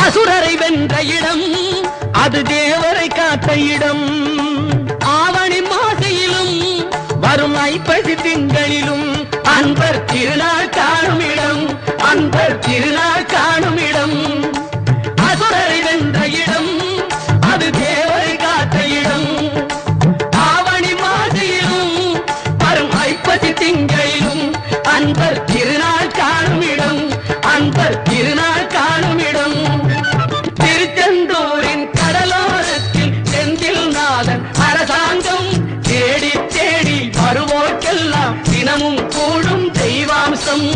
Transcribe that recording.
அசுரரை வென்ற இடம் அது தேவரை காத்த இடம். ஆவணி மாசையிலும் வரும் ஐப்பசி திங்களிலும் அன்பர் திருநாள் காணும் இடம், அன்பர் திருநாள் காணும் இடம். அசுரரை வென்ற இடம் அது தேவரை காத்த இடம். ஆவணி மாசையிலும் வரும் ஐப்பசி திங்களிலும் அன்பர் திருநாள் காணும் இடம், அன்பர் திருநாள் காணும் இடம். திருச்செந்தூரின் கடலோரத்தில் செந்தில் நாதன் அரசாங்கம் தேடி தேடி வருவோர்க்கெல்லாம் தினமும் கூடும் தெய்வாம்சம்.